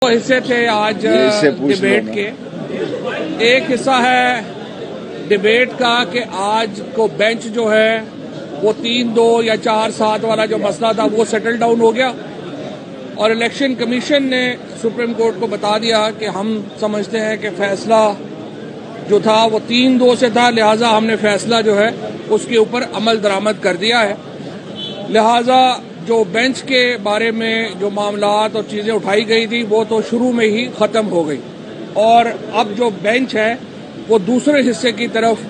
حصے تھے آج ڈبیٹ کے. ایک حصہ ہے ڈبیٹ کا کہ آج کو بینچ جو ہے وہ 3-2 یا 4-7 والا جو مسئلہ تھا وہ سیٹل ڈاؤن ہو گیا اور الیکشن کمیشن نے سپریم کورٹ کو بتا دیا کہ ہم سمجھتے ہیں کہ فیصلہ جو تھا وہ 3-2 سے تھا، لہٰذا ہم نے فیصلہ جو ہے اس کے اوپر عمل درآمد کر دیا ہے. لہٰذا جو بینچ کے بارے میں جو معاملات اور چیزیں اٹھائی گئی تھی وہ تو شروع میں ہی ختم ہو گئی اور اب جو بینچ ہے وہ دوسرے حصے کی طرف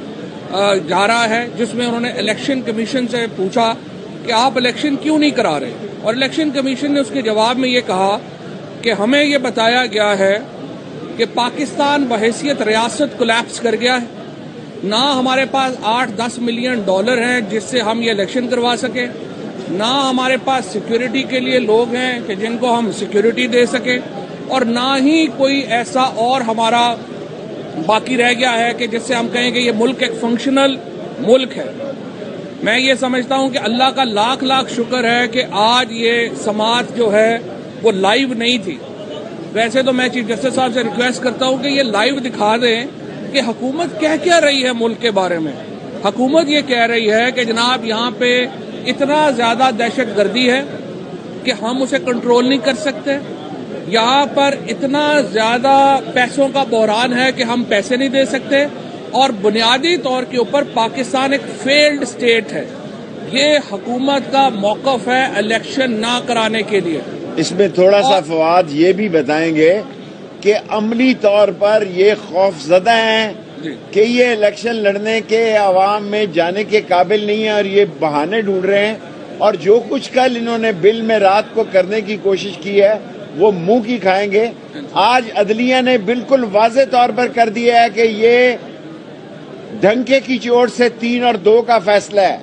جا رہا ہے، جس میں انہوں نے الیکشن کمیشن سے پوچھا کہ آپ الیکشن کیوں نہیں کرا رہے، اور الیکشن کمیشن نے اس کے جواب میں یہ کہا کہ ہمیں یہ بتایا گیا ہے کہ پاکستان بحیثیت ریاست کولیپس کر گیا ہے، نہ ہمارے پاس 8-10 ملین ڈالر ہیں جس سے ہم یہ الیکشن کروا سکیں، نہ ہمارے پاس سیکیورٹی کے لیے لوگ ہیں کہ جن کو ہم سیکیورٹی دے سکیں، اور نہ ہی کوئی ایسا اور ہمارا باقی رہ گیا ہے کہ جس سے ہم کہیں کہ یہ ملک ایک فنکشنل ملک ہے. میں یہ سمجھتا ہوں کہ اللہ کا لاکھ لاکھ شکر ہے کہ آج یہ سماعت جو ہے وہ لائیو نہیں تھی. ویسے تو میں چیف جسٹس صاحب سے ریکویسٹ کرتا ہوں کہ یہ لائیو دکھا دیں کہ حکومت کہہ کیا رہی ہے ملک کے بارے میں. حکومت یہ کہہ رہی ہے کہ جناب یہاں پہ اتنا زیادہ دہشت گردی ہے کہ ہم اسے کنٹرول نہیں کر سکتے، یہاں پر اتنا زیادہ پیسوں کا بحران ہے کہ ہم پیسے نہیں دے سکتے، اور بنیادی طور کے اوپر پاکستان ایک فیلڈ اسٹیٹ ہے. یہ حکومت کا موقف ہے الیکشن نہ کرانے کے لیے. اس میں تھوڑا سا فواد یہ بھی بتائیں گے کہ عملی طور پر یہ خوف زدہ ہیں کہ یہ الیکشن لڑنے کے عوام میں جانے کے قابل نہیں ہے اور یہ بہانے ڈھونڈ رہے ہیں، اور جو کچھ کل انہوں نے بل میں رات کو کرنے کی کوشش کی ہے وہ منہ کی کھائیں گے. آج عدلیہ نے بالکل واضح طور پر کر دیا ہے کہ یہ ڈھنکے کی چوٹ سے 3 اور 2 کا فیصلہ ہے،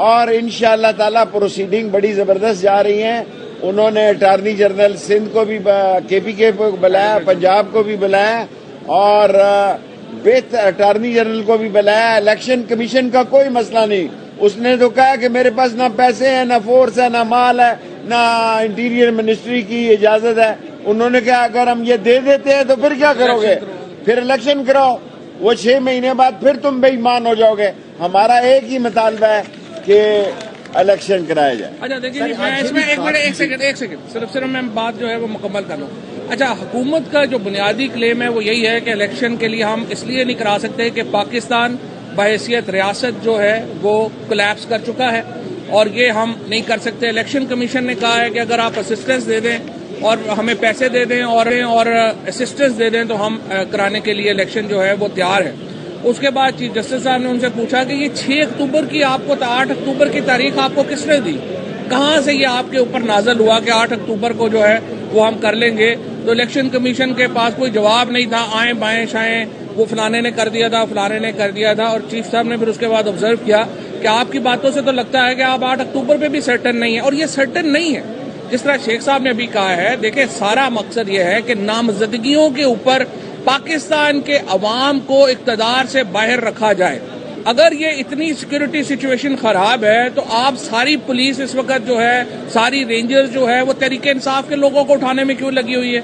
اور انشاءاللہ تعالی پروسیڈنگ بڑی زبردست جا رہی ہیں. انہوں نے اٹارنی جنرل سندھ کو بھی KPK کو بلایا، پنجاب کو بھی بلایا، اور اٹارنی جنرل کو بھی بلایا. الیکشن کمیشن کا کوئی مسئلہ نہیں، اس نے تو کہا کہ میرے پاس نہ پیسے ہیں، نہ فورس ہے، نہ مال ہے، نہ انٹیریئر منسٹری کی اجازت ہے. انہوں نے کہا اگر ہم یہ دے دیتے ہیں تو پھر کیا کرو گے، پھر الیکشن کراؤ، وہ 6 مہینے بعد پھر تم بے ایمان ہو جاؤ گے. ہمارا ایک ہی مطالبہ ہے کہ الیکشن کرایا جائے. اچھا دیکھیے میں اس میں ایک سیکنڈ صرف میں بات جو ہے وہ مکمل کر لوں. اچھا، حکومت کا جو بنیادی کلیم ہے وہ یہی ہے کہ الیکشن کے لیے ہم اس لیے نہیں کرا سکتے کہ پاکستان بحیثیت ریاست جو ہے وہ کولیپس کر چکا ہے اور یہ ہم نہیں کر سکتے. الیکشن کمیشن نے کہا ہے کہ اگر آپ اسسٹنس دے دیں اور ہمیں پیسے دے دیں اور اسسٹنس دے دیں تو ہم کرانے کے لیے الیکشن جو ہے وہ تیار ہے. اس کے بعد چیف جسٹس صاحب نے ان سے پوچھا کہ یہ 6 اکتوبر کی آپ کو 8 اکتوبر کی تاریخ آپ کو کس نے دی، کہاں سے یہ آپ کے اوپر نازل ہوا کہ 8 اکتوبر کو جو ہے وہ ہم کر لیں گے. تو الیکشن کمیشن کے پاس کوئی جواب نہیں تھا، آئیں بائیں شائیں وہ فلانے نے کر دیا تھا، فلانے نے کر دیا تھا. اور چیف صاحب نے پھر اس کے بعد آبزرو کیا کہ آپ کی باتوں سے تو لگتا ہے کہ آپ 8 اکتوبر پہ بھی سرٹن نہیں ہیں، اور یہ سرٹن نہیں ہے. جس طرح شیخ صاحب نے ابھی کہا ہے، دیکھیں سارا مقصد یہ ہے کہ نامزدگیوں کے اوپر پاکستان کے عوام کو اقتدار سے باہر رکھا جائے. اگر یہ اتنی سیکورٹی سچویشن خراب ہے تو آپ ساری پولیس اس وقت جو ہے، ساری رینجرز جو ہے وہ تحریک انصاف کے لوگوں کو اٹھانے میں کیوں لگی ہوئی ہے؟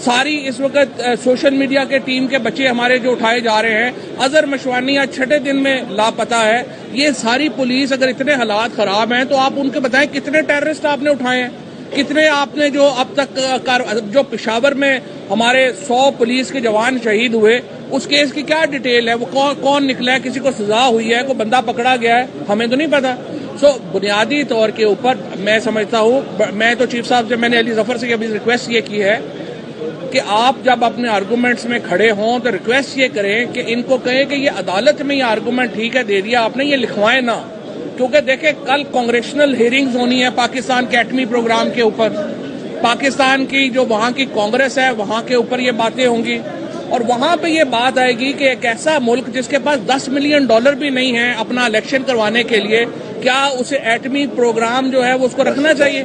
ساری اس وقت سوشل میڈیا کے ٹیم کے بچے ہمارے جو اٹھائے جا رہے ہیں، اظہر مشوانی آج 6 دن میں لاپتہ ہے. یہ ساری پولیس اگر اتنے حالات خراب ہیں تو آپ ان کے بتائیں کتنے ٹیررسٹ آپ نے اٹھائے ہیں، کتنے آپ نے جو اب تک جو پشاور میں ہمارے 100 پولیس کے جوان شہید ہوئے اس کیس کی کیا ڈیٹیل ہے، وہ کون نکلا ہے، کسی کو سزا ہوئی ہے، کوئی بندہ پکڑا گیا ہے، ہمیں تو نہیں پتا. بنیادی طور کے اوپر میں سمجھتا ہوں، میں تو چیف صاحب سے میں نے علی ظفر سے ابھی ریکویسٹ یہ کی ہے کہ آپ جب اپنے آرگومنٹس میں کھڑے ہوں تو ریکویسٹ یہ کریں کہ ان کو کہیں کہ یہ عدالت میں یہ آرگومنٹ ٹھیک ہے دے دیا آپ نے، یہ لکھوائیں نہ. کیونکہ دیکھیں کل کانگریشنل ہیئرنگز ہونی ہے پاکستان کے ایٹمی پروگرام کے اوپر، پاکستان کی جو وہاں کی کانگریس ہے وہاں کے اوپر یہ باتیں ہوں گی، اور وہاں پہ یہ بات آئے گی کہ ایک ایسا ملک جس کے پاس 10 ملین ڈالر بھی نہیں ہے اپنا الیکشن کروانے کے لیے، کیا اسے ایٹمی پروگرام جو ہے وہ اس کو رکھنا چاہیے؟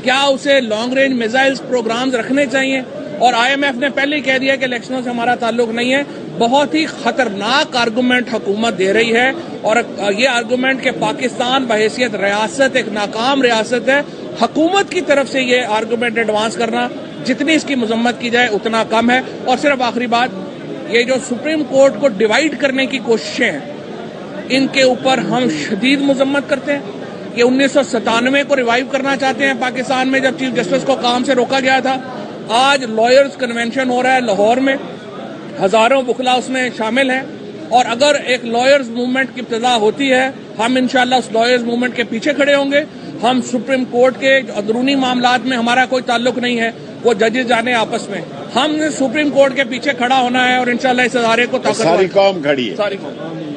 کیا اسے لانگ رینج میزائلز پروگرامز رکھنے چاہیے؟ اور IMF نے پہلے ہی کہہ دیا کہ الیکشنوں سے ہمارا تعلق نہیں ہے. بہت ہی خطرناک آرگومنٹ حکومت دے رہی ہے، اور یہ آرگومنٹ کہ پاکستان بحیثیت ریاست ایک ناکام ریاست ہے، حکومت کی طرف سے یہ آرگومنٹ ایڈوانس کرنا جتنی اس کی مذمت کی جائے اتنا کم ہے. اور صرف آخری بات, یہ جو سپریم کورٹ کو ڈیوائیڈ کرنے کی کوششیں ہیں ان کے اوپر ہم شدید مذمت کرتے ہیں. یہ 1997 کو ریوائیو کرنا چاہتے ہیں پاکستان میں, جب چیف جسٹس کو کام سے روکا گیا تھا. آج لائرز کنونشن ہو رہا ہے لاہور میں, ہزاروں وکلا اس میں شامل ہیں, اور اگر ایک لائرز موومنٹ کی ابتدا ہوتی ہے ہم انشاءاللہ اس لائرز موومنٹ کے پیچھے کھڑے ہوں گے. ہم سپریم کورٹ کے اندرونی معاملات میں ہمارا کوئی تعلق نہیں ہے, وہ ججز جانے آپس میں. ہم نے سپریم کورٹ کے پیچھے کھڑا ہونا ہے اور انشاءاللہ اس ادارے کو طاقتور. ساری قوم کھڑی ہے. ساری قوم.